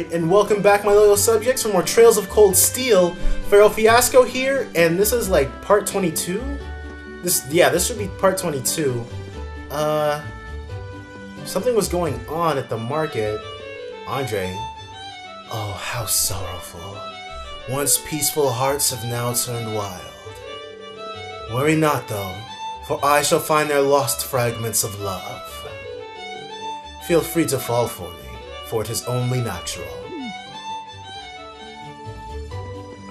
Alright, and welcome back, my loyal subjects, for more Trails of Cold Steel. Pharaoh Fiasco here, and this is like part 22? This should be part 22. Something was going on at the market. Andre. Oh, how sorrowful. Once peaceful hearts have now turned wild. Worry not, though, for I shall find their lost fragments of love. Feel free to fall for me, for it is only natural.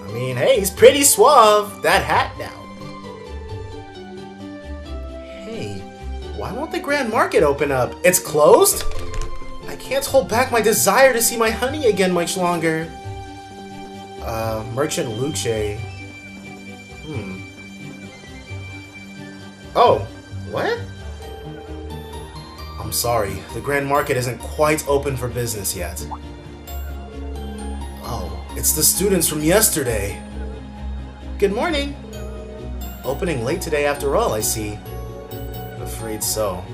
I mean, hey, he's pretty suave. That hat now. Hey, why won't the Grand Market open up? It's closed? I can't hold back my desire to see my honey again much longer. Merchant Luce. Oh, what? I'm sorry, the Grand Market isn't quite open for business yet. Oh, it's the students from yesterday. Good morning. Opening late today after all, I see. Afraid so.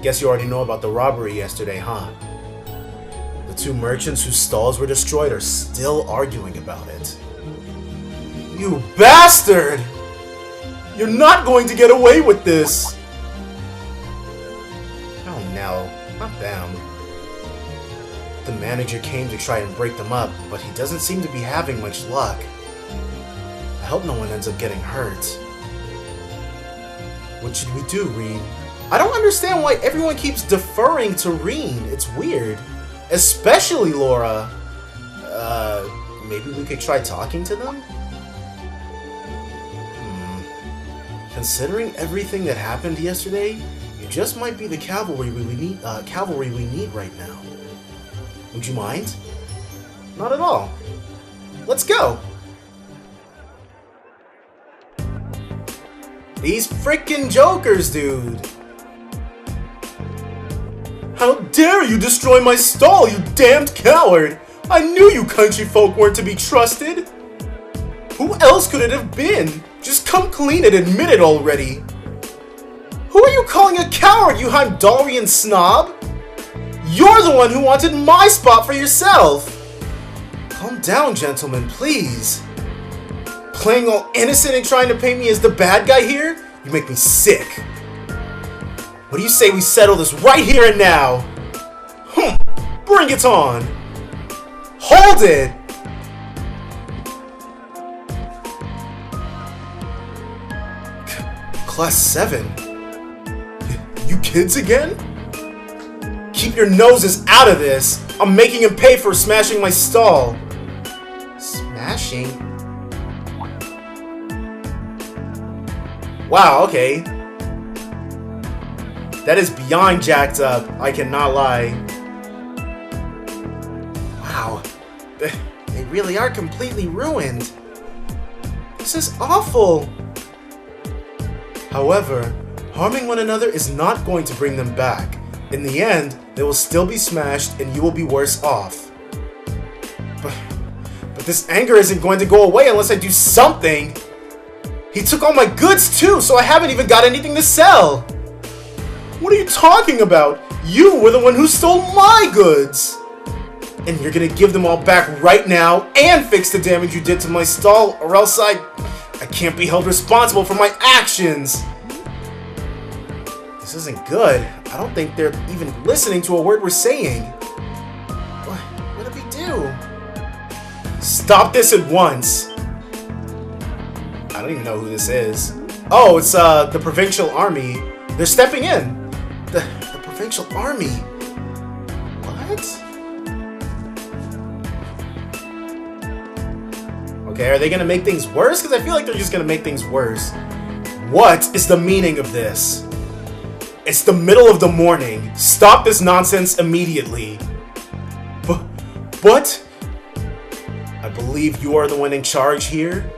Guess you already know about the robbery yesterday, huh? The two merchants whose stalls were destroyed are still arguing about it. You bastard! You're not going to get away with this! Oh no, not them. The manager came to try and break them up, but he doesn't seem to be having much luck. I hope no one ends up getting hurt. What should we do, Reen? I don't understand why everyone keeps deferring to Reen. It's weird. Especially Laura. Maybe we could try talking to them? Considering everything that happened yesterday, you just might be the cavalry we need right now. Would you mind? Not at all. Let's go! These frickin' jokers, dude! How dare you destroy my stall, you damned coward! I knew you country folk weren't to be trusted! Who else could it have been? Just come clean and admit it already! Who are you calling a coward, you Heimdallrian snob? You're the one who wanted my spot for yourself! Calm down, gentlemen, please. Playing all innocent and trying to paint me as the bad guy here? You make me sick. What do you say we settle this right here and now? Bring it on! Hold it! Class 7? You kids again? Keep your noses out of this! I'm making him pay for smashing my stall! Smashing? Wow, okay. That is beyond jacked up, I cannot lie. Wow, they really are completely ruined. This is awful. However, harming one another is not going to bring them back. In the end, they will still be smashed and you will be worse off. But this anger isn't going to go away unless I do something. He took all my goods too, so I haven't even got anything to sell. What are you talking about? You were the one who stole my goods. And you're gonna give them all back right now and fix the damage you did to my stall, or else I can't be held responsible for my actions. This isn't good. I don't think they're even listening to a word we're saying. What did we do? Stop this at once. I don't even know who this is. Oh, it's the Provincial Army. They're stepping in. The Provincial Army. What? Okay, are they gonna make things worse? Because I feel like they're just gonna make things worse. What is the meaning of this? It's the middle of the morning. Stop this nonsense immediately. But I believe you are the one in charge here.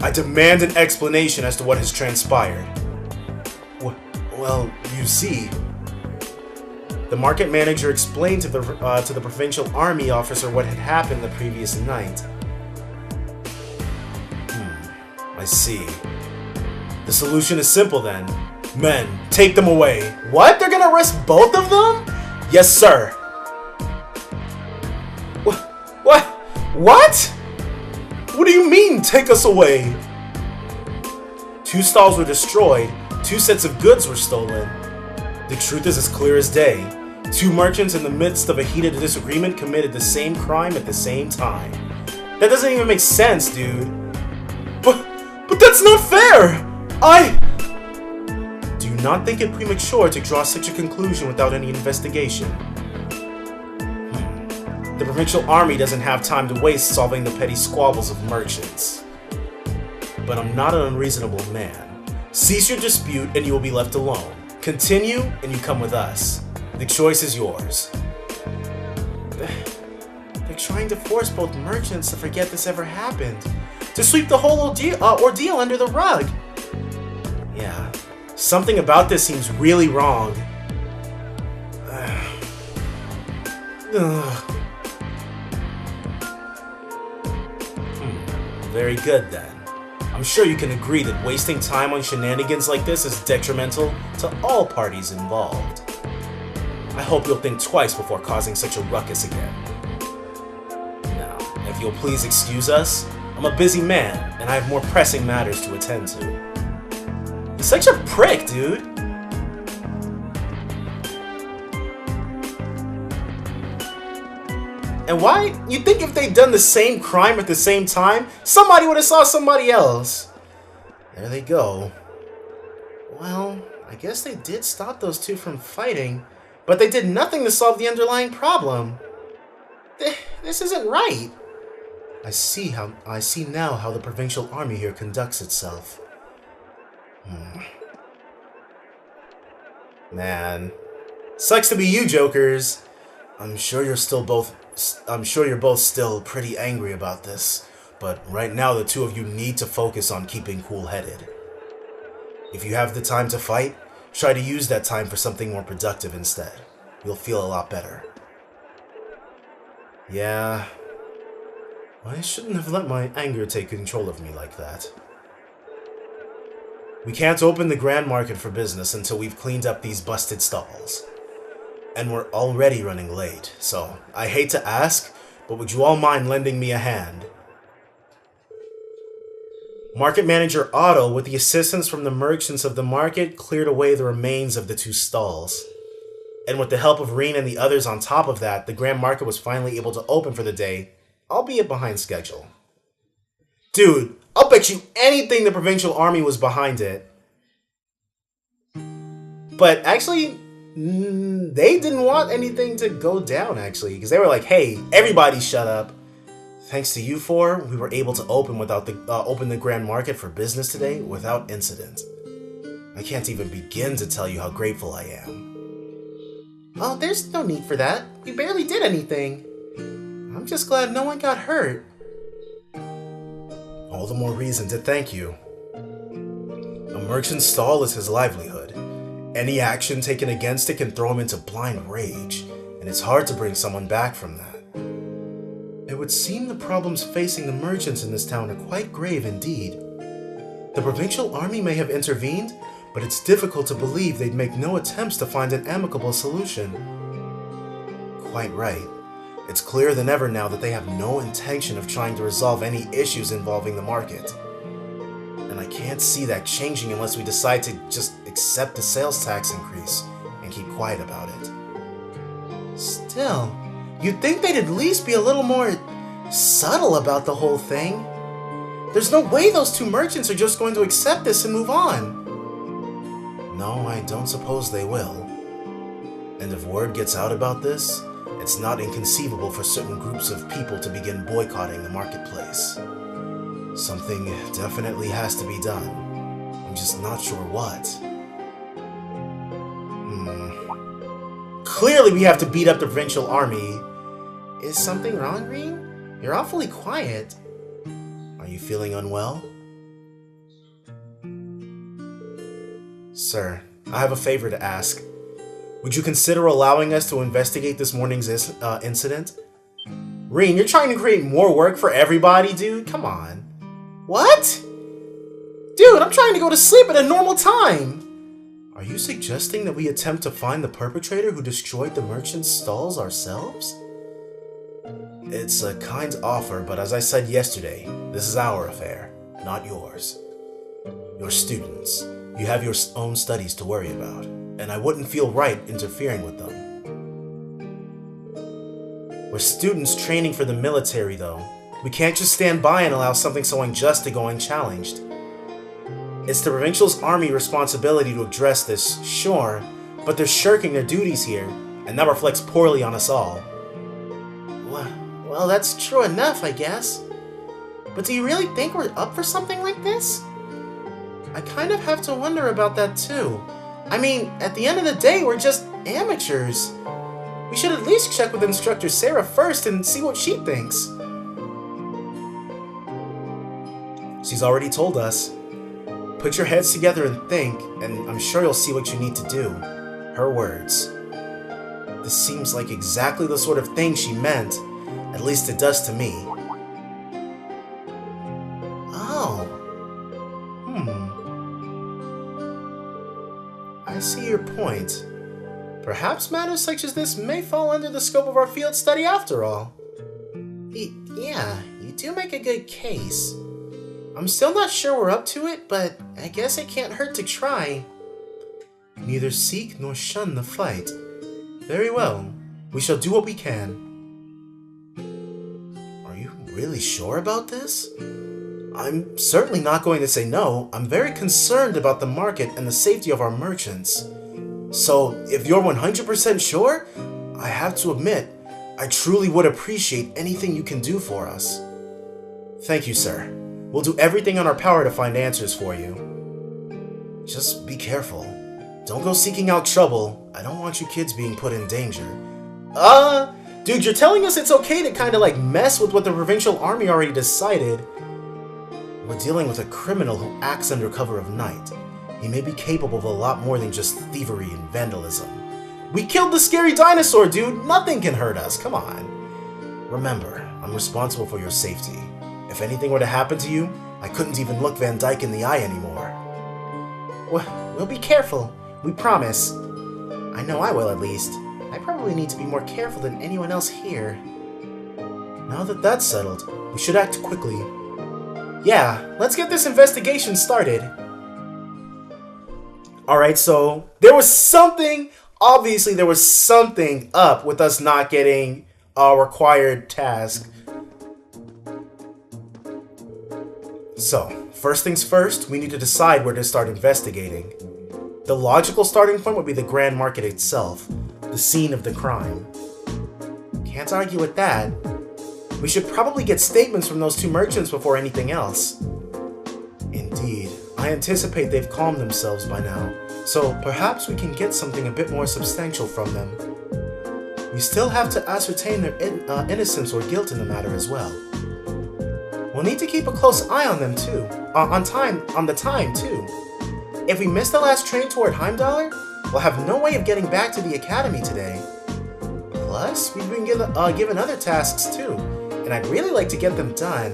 I demand an explanation as to what has transpired. Well, you see, the market manager explained to the Provincial Army officer what had happened the previous night. I see. The solution is simple then. Men, take them away. What? They're gonna arrest both of them? Yes, sir. What? What do you mean, take us away? 2 stalls were destroyed, 2 sets of goods were stolen. The truth is as clear as day. 2 merchants in the midst of a heated disagreement committed the same crime at the same time. That doesn't even make sense, dude. But that's not fair! Do not think it premature to draw such a conclusion without any investigation. The Provincial Army doesn't have time to waste solving the petty squabbles of merchants. But I'm not an unreasonable man. Cease your dispute and you will be left alone. Continue and you come with us. The choice is yours. They're trying to force both merchants to forget this ever happened. To sweep the whole ordeal under the rug. Yeah, something about this seems really wrong. Very good then. I'm sure you can agree that wasting time on shenanigans like this is detrimental to all parties involved. I hope you'll think twice before causing such a ruckus again. Now, if you'll please excuse us, I'm a busy man, and I have more pressing matters to attend to. He's such a prick, dude! And why? You'd think if they'd done the same crime at the same time, somebody would have saw somebody else. There they go. Well, I guess they did stop those 2 from fighting, but they did nothing to solve the underlying problem. This isn't right. I see now how the Provincial Army here conducts itself. Man, sucks to be you, jokers. I'm sure you're both still pretty angry about this, but right now the 2 of you need to focus on keeping cool-headed. If you have the time to fight, try to use that time for something more productive instead. You'll feel a lot better. Yeah, I shouldn't have let my anger take control of me like that. We can't open the Grand Market for business until we've cleaned up these busted stalls. And we're already running late, so I hate to ask, but would you all mind lending me a hand? Market Manager Otto, with the assistance from the merchants of the market, cleared away the remains of the 2 stalls. And with the help of Reen and the others on top of that, the Grand Market was finally able to open for the day, albeit behind schedule. Dude, I'll bet you anything the Provincial Army was behind it. But actually, they didn't want anything to go down, actually, because they were like, hey, everybody shut up. Thanks to you 4, we were able to open the Grand Market for business today without incident. I can't even begin to tell you how grateful I am. Oh, there's no need for that. We barely did anything. I'm just glad no one got hurt. All the more reason to thank you. A merchant's stall is his livelihood. Any action taken against it can throw him into blind rage, and it's hard to bring someone back from that. It would seem the problems facing the merchants in this town are quite grave indeed. The Provincial Army may have intervened, but it's difficult to believe they'd make no attempts to find an amicable solution. Quite right. It's clearer than ever now that they have no intention of trying to resolve any issues involving the market. And I can't see that changing unless we decide to just accept the sales tax increase and keep quiet about it. Still, you'd think they'd at least be a little more subtle about the whole thing. There's no way those 2 merchants are just going to accept this and move on. No, I don't suppose they will. And if word gets out about this, it's not inconceivable for certain groups of people to begin boycotting the marketplace. Something definitely has to be done. I'm just not sure what. Clearly we have to beat up the Provincial Army. Is something wrong, Reen? You're awfully quiet. Are you feeling unwell? Sir, I have a favor to ask. Would you consider allowing us to investigate this morning's incident? Reen, you're trying to create more work for everybody, dude? Come on. What? Dude, I'm trying to go to sleep at a normal time. Are you suggesting that we attempt to find the perpetrator who destroyed the merchant's stalls ourselves? It's a kind offer, but as I said yesterday, this is our affair, not yours. You're students. You have your own studies to worry about, and I wouldn't feel right interfering with them. We're students training for the military, though. We can't just stand by and allow something so unjust to go unchallenged. It's the Provincial Army responsibility to address this, sure, but they're shirking their duties here, and that reflects poorly on us all. Well, that's true enough, I guess. But do you really think we're up for something like this? I kind of have to wonder about that too. I mean, at the end of the day, we're just amateurs. We should at least check with Instructor Sarah first and see what she thinks. She's already told us. Put your heads together and think, and I'm sure you'll see what you need to do. Her words. This seems like exactly the sort of thing she meant. At least it does to me. Oh. I see your point. Perhaps matters such as this may fall under the scope of our field study after all. Yeah, you do make a good case. I'm still not sure we're up to it, but I guess it can't hurt to try. Neither seek nor shun the fight. Very well. We shall do what we can. Are you really sure about this? I'm certainly not going to say no. I'm very concerned about the market and the safety of our merchants. So, if you're 100% sure, I have to admit, I truly would appreciate anything you can do for us. Thank you, sir. We'll do everything in our power to find answers for you. Just be careful. Don't go seeking out trouble. I don't want you kids being put in danger. Dude, you're telling us it's okay to kind of like mess with what the Provincial Army already decided. We're dealing with a criminal who acts under cover of night. He may be capable of a lot more than just thievery and vandalism. We killed the scary dinosaur, dude! Nothing can hurt us, come on. Remember, I'm responsible for your safety. If anything were to happen to you, I couldn't even look Van Dyke in the eye anymore. We'll be careful, we promise. I know I will, at least. I probably need to be more careful than anyone else here. Now that that's settled, we should act quickly. Yeah, let's get this investigation started. Alright, so there was something, obviously there was something up with us not getting our required task. So, first things first, we need to decide where to start investigating. The logical starting point would be the Grand Market itself, the scene of the crime. Can't argue with that. We should probably get statements from those two merchants before anything else. Indeed, I anticipate they've calmed themselves by now, so perhaps we can get something a bit more substantial from them. We still have to ascertain their innocence or guilt in the matter as well. We'll need to keep a close eye on them too, on the time too. If we miss the last train toward Heimdallr, we'll have no way of getting back to the academy today. Plus, we've been given other tasks too, and I'd really like to get them done.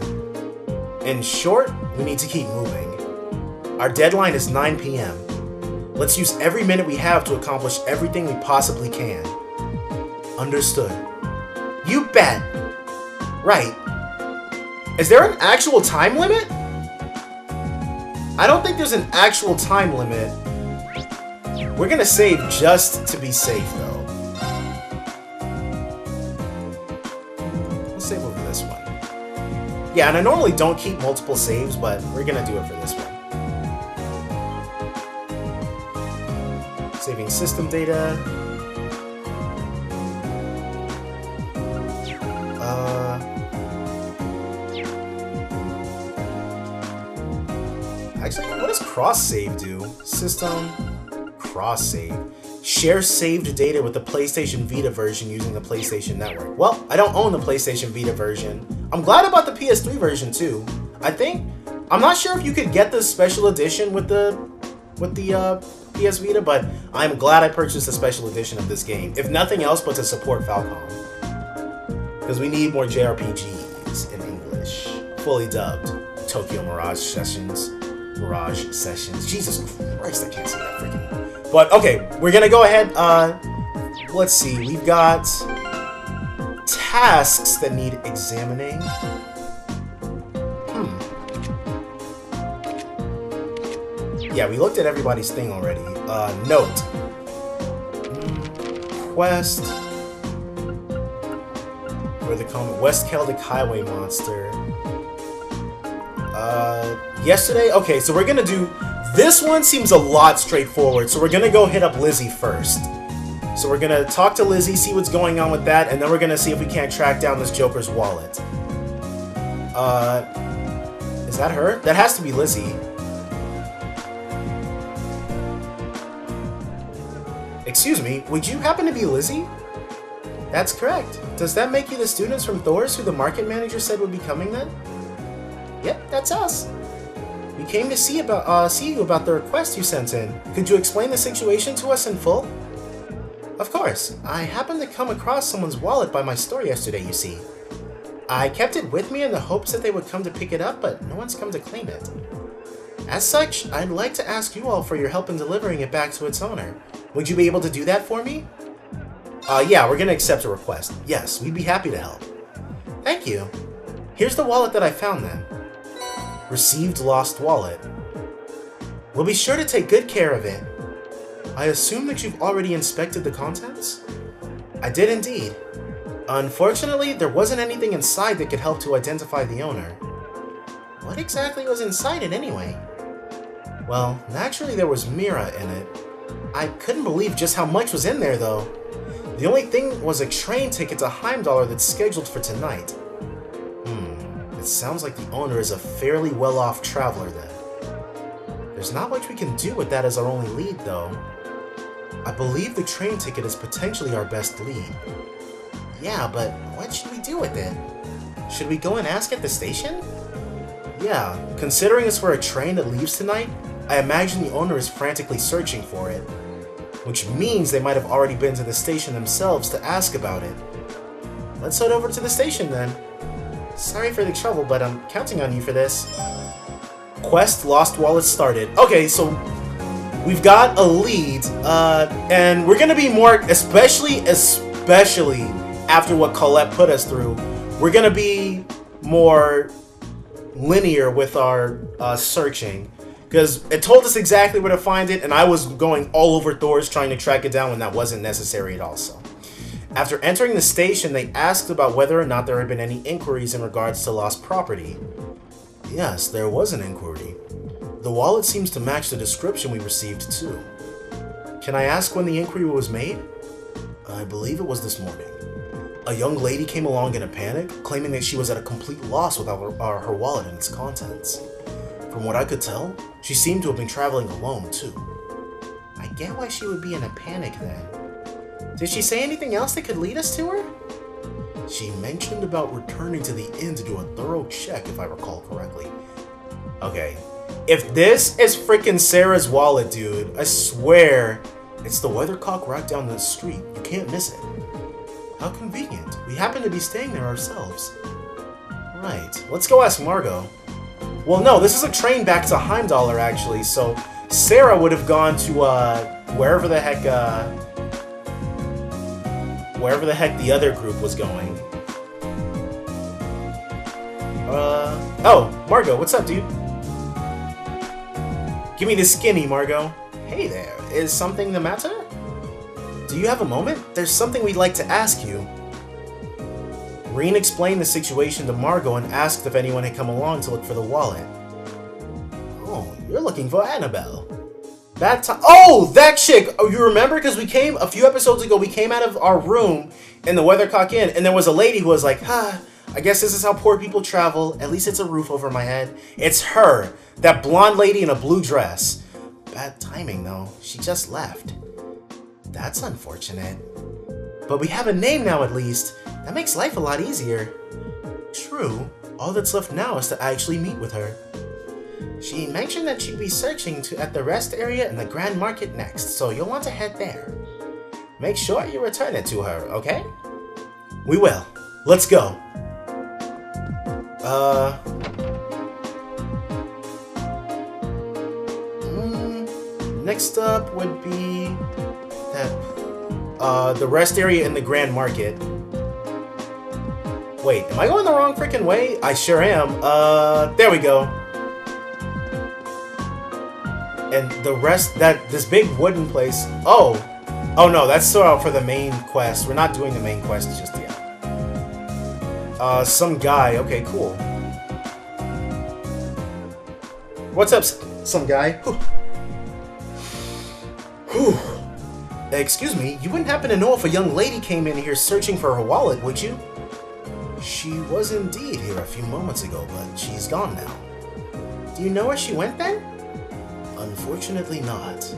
In short, we need to keep moving. Our deadline is 9 p.m. Let's use every minute we have to accomplish everything we possibly can. Understood. You bet! Right. Is there an actual time limit? I don't think there's an actual time limit. We're gonna save just to be safe, though. Let's save over this one. Yeah, and I normally don't keep multiple saves, but we're gonna do it for this one. Saving system data. Actually, what does cross-save do? System, cross-save. Share saved data with the PlayStation Vita version using the PlayStation Network. Well, I don't own the PlayStation Vita version. I'm glad about the PS3 version too. I'm not sure if you could get the special edition with the PS Vita, but I'm glad I purchased a special edition of this game. If nothing else, but to support Falcom. Because we need more JRPGs in English. Fully dubbed. Tokyo Mirage Sessions. Jesus Christ, I can't see that freaking. But okay, we're gonna go ahead. Let's see. We've got tasks that need examining. Yeah, we looked at everybody's thing already. Note. Quest. For the comment. West Celtic Highway Monster. Yesterday? Okay, so we're gonna do... This one seems a lot straightforward, so we're gonna go hit up Lizzie first. So we're gonna talk to Lizzie, see what's going on with that, and then we're gonna see if we can't track down this Joker's wallet. Is that her? That has to be Lizzie. Excuse me, would you happen to be Lizzie? That's correct. Does that make you the students from Thor's who the market manager said would be coming then? Yep, that's us. We came to see you about the request you sent in. Could you explain the situation to us in full? Of course. I happened to come across someone's wallet by my store yesterday, you see. I kept it with me in the hopes that they would come to pick it up, but no one's come to claim it. As such, I'd like to ask you all for your help in delivering it back to its owner. Would you be able to do that for me? Yeah, we're gonna accept a request. Yes, we'd be happy to help. Thank you. Here's the wallet that I found then. Received lost wallet. We'll be sure to take good care of it. I assume that you've already inspected the contents? I did indeed. Unfortunately, there wasn't anything inside that could help to identify the owner. What exactly was inside it anyway? Well, naturally there was Mira in it. I couldn't believe just how much was in there though. The only thing was a train ticket to Heimdall that's scheduled for tonight. It sounds like the owner is a fairly well-off traveler then. There's not much we can do with that as our only lead though. I believe the train ticket is potentially our best lead. Yeah, but what should we do with it? Should we go and ask at the station? Yeah, considering it's for a train that leaves tonight, I imagine the owner is frantically searching for it. Which means they might have already been to the station themselves to ask about it. Let's head over to the station then. Sorry for the trouble, but I'm counting on you for this. Quest Lost Wallet started. Okay, so we've got a lead, and we're gonna be more, especially after what Colette put us through, we're gonna be more linear with our searching. Because it told us exactly where to find it, and I was going all over Thor's trying to track it down when that wasn't necessary at all. So, after entering the station, they asked about whether or not there had been any inquiries in regards to lost property. Yes, there was an inquiry. The wallet seems to match the description we received too. Can I ask when the inquiry was made? I believe it was this morning. A young lady came along in a panic, claiming that she was at a complete loss without her wallet and its contents. From what I could tell, she seemed to have been traveling alone, too. I get why she would be in a panic then. Did she say anything else that could lead us to her? She mentioned about returning to the inn to do a thorough check, if I recall correctly. Okay, if this is freaking Sarah's wallet, dude, I swear, it's the weathercock right down the street. You can't miss it. How convenient. We happen to be staying there ourselves. Right, let's go ask Margot. Well, no, this is a train back to Heimdall, actually, so Sarah would have gone to, wherever the heck the other group was going. Oh, Margot, what's up, dude? Give me the skinny, Margot. Hey there, is something the matter? Do you have a moment? There's something we'd like to ask you. Reen explained the situation to Margot and asked if anyone had come along to look for the wallet. Oh, you're looking for Annabelle. Bad time. Oh, that chick! Oh, you remember? Because we came, a few episodes ago, we came out of our room in the Weathercock Inn, and there was a lady who was like, I guess this is how poor people travel. At least it's a roof over my head. It's her. That blonde lady in a blue dress. Bad timing, though. She just left. That's unfortunate. But we have a name now, at least. That makes life a lot easier. True. All that's left now is to actually meet with her. She mentioned that she'd be searching at the rest area in the Grand Market next, so you'll want to head there. Make sure you return it to her, okay? We will. Let's go. Next up would be that, the rest area in the Grand Market. Wait, am I going the wrong freaking way? I sure am. There we go. And the rest, this big wooden place. Oh no, that's still out for the main quest. We're not doing the main quest just yet. Some guy. Okay, cool. What's up, some guy? Whew. Excuse me, you wouldn't happen to know if a young lady came in here searching for her wallet, would you? She was indeed here a few moments ago, but she's gone now. Do you know where she went then? Unfortunately not.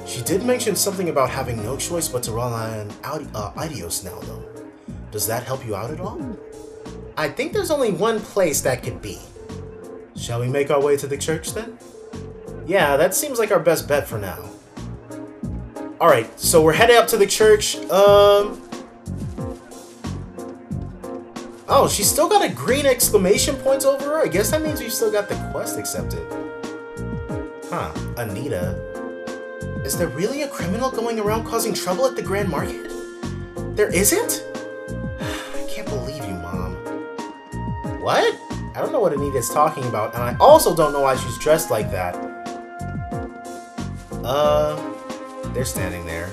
She did mention something about having no choice but to rely on Idios now, though. Does that help you out at all? I think there's only one place that could be. Shall we make our way to the church then? Yeah, that seems like our best bet for now. Alright, so we're headed up to the church. Oh, she's still got a green exclamation point over her? I guess that means we've still got the quest accepted. Huh, Anita. Is there really a criminal going around causing trouble at the Grand Market? There isn't? I can't believe you, Mom. What? I don't know what Anita's talking about, and I also don't know why she's dressed like that. They're standing there.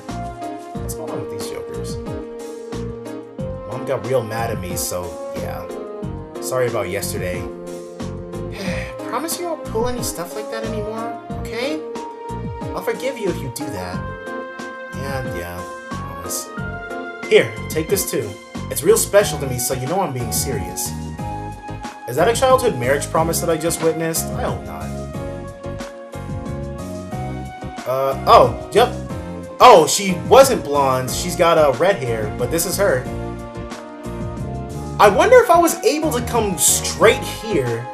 What's going on with these jokers? Mom got real mad at me, so yeah. Sorry about yesterday. Promise you won't pull any stuff like that anymore, okay? I'll forgive you if you do that. Yeah, promise. Here, take this too. It's real special to me, so you know I'm being serious. Is that a childhood marriage promise that I just witnessed? I hope not. Oh, yep. Oh, she wasn't blonde. She's got red hair, but this is her. I wonder if I was able to come straight here.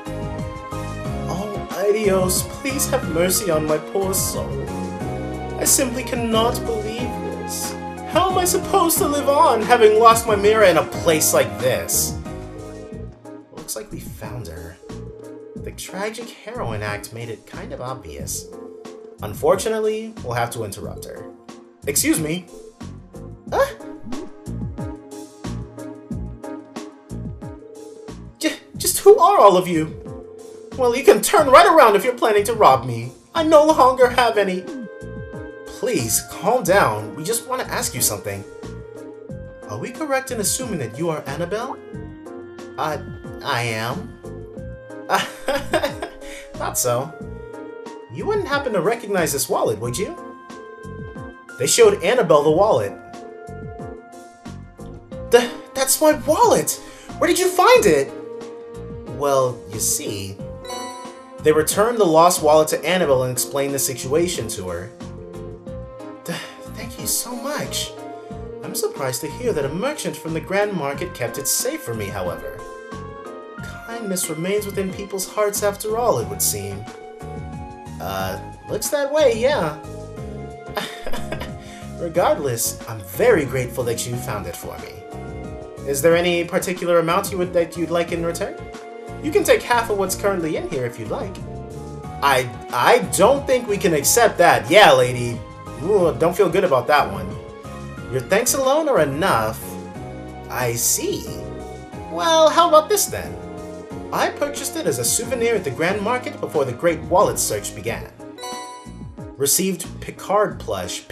Oh, Idios, please have mercy on my poor soul. I simply cannot believe this. How am I supposed to live on, having lost my mirror in a place like this? Looks like we found her. The tragic heroine act made it kind of obvious. Unfortunately, we'll have to interrupt her. Excuse me? Just who are all of you? Well, you can turn right around if you're planning to rob me. I no longer have any... Please, calm down. We just want to ask you something. Are we correct in assuming that you are Annabelle? I am. Not so. You wouldn't happen to recognize this wallet, would you? They showed Annabelle the wallet. That's my wallet! Where did you find it? Well, you see... They returned the lost wallet to Annabelle and explained the situation to her. Thank you so much. I'm surprised to hear that a merchant from the Grand Market kept it safe for me, however. Kindness remains within people's hearts after all, it would seem. Looks that way, yeah. Regardless, I'm very grateful that you found it for me. Is there any particular amount that you'd like in return? You can take half of what's currently in here if you'd like. I don't think we can accept that. Yeah, lady. Ooh, don't feel good about that one. Your thanks alone are enough. I see. Well, how about this then? I purchased it as a souvenir at the Grand Market before the Great Wallet Search began. Received Pickard plush.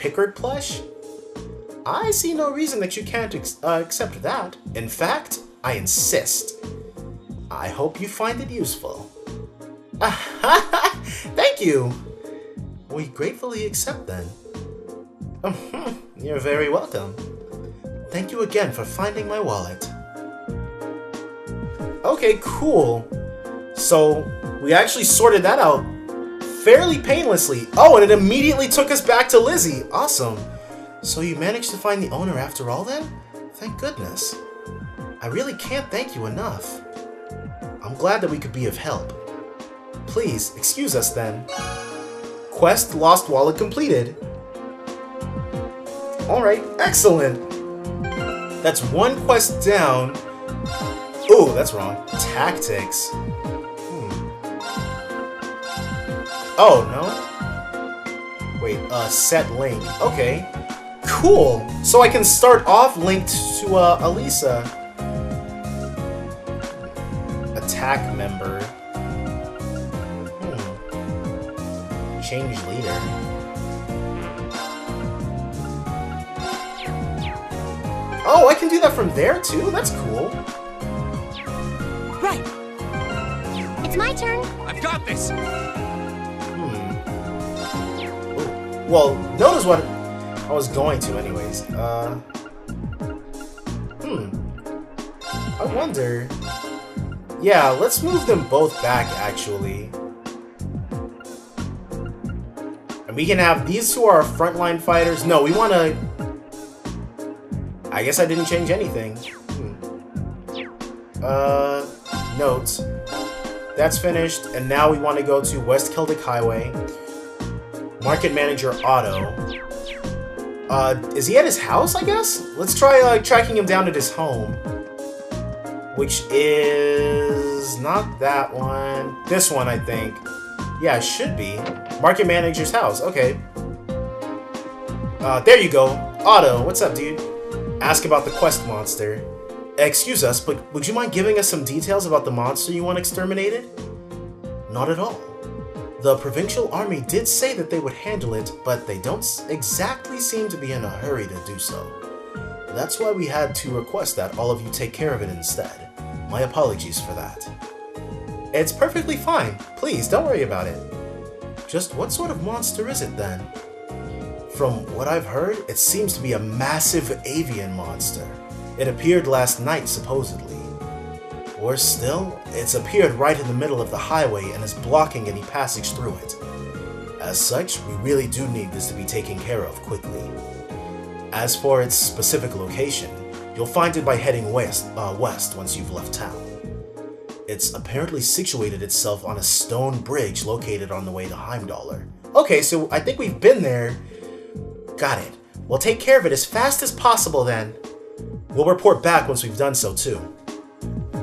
I see no reason that you can't accept that. In fact, I insist. I hope you find it useful. Thank you. We gratefully accept then. You're very welcome. Thank you again for finding my wallet. Okay, cool. So, we actually sorted that out fairly painlessly. Oh, and it immediately took us back to Lizzie. Awesome. So you managed to find the owner after all then? Thank goodness. I really can't thank you enough. I'm glad that we could be of help. Please, excuse us then. Quest Lost Wallet completed. Alright, excellent. That's one quest down. Ooh, that's wrong. Tactics. Oh, no? Wait, set link. Okay. Cool. So I can start off linked to, Elisa. attack member. Change leader. Oh, I can do that from there too? That's cool. Right. It's my turn. I've got this. Ooh. Well, notice what I was going to anyways. I wonder... Yeah, let's move them both back, actually. And we can have these two are our frontline fighters. No, we want to... I guess I didn't change anything. Notes. That's finished, and now we want to go to West Celtic Highway. Market Manager Otto. Is he at his house, I guess? Let's try tracking him down at his home. Which is... not that one. This one, I think. Yeah, it should be. Market Manager's house. Okay. There you go. Otto, what's up, dude? Ask about the quest monster. Excuse us, but would you mind giving us some details about the monster you want exterminated? Not at all. The Provincial Army did say that they would handle it, but they don't exactly seem to be in a hurry to do so. That's why we had to request that all of you take care of it instead. My apologies for that. It's perfectly fine. Please, don't worry about it. Just what sort of monster is it then? From what I've heard, it seems to be a massive avian monster. It appeared last night, supposedly. Worse still, it's appeared right in the middle of the highway and is blocking any passage through it. As such, we really do need this to be taken care of quickly. As for its specific location, you'll find it by heading west once you've left town. It's apparently situated itself on a stone bridge located on the way to Heimdallr. Okay, so I think we've been there. Got it. We'll take care of it as fast as possible then. We'll report back once we've done so too.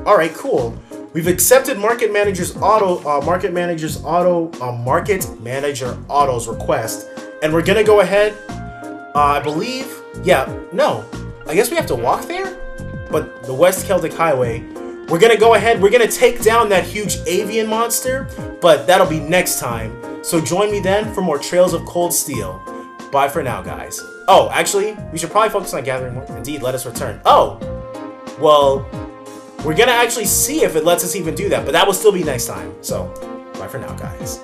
Alright, cool. We've accepted Market Manager Otto's request, and we're gonna go ahead. I believe. Yeah, no. I guess we have to walk there? But the West Celtic Highway. We're gonna go ahead, we're gonna take down that huge avian monster, but that'll be next time. So join me then for more Trails of Cold Steel. Bye for now, guys. Oh, actually, we should probably focus on gathering more. Indeed, let us return. Oh! Well, we're gonna actually see if it lets us even do that, but that will still be next time. So, bye for now, guys.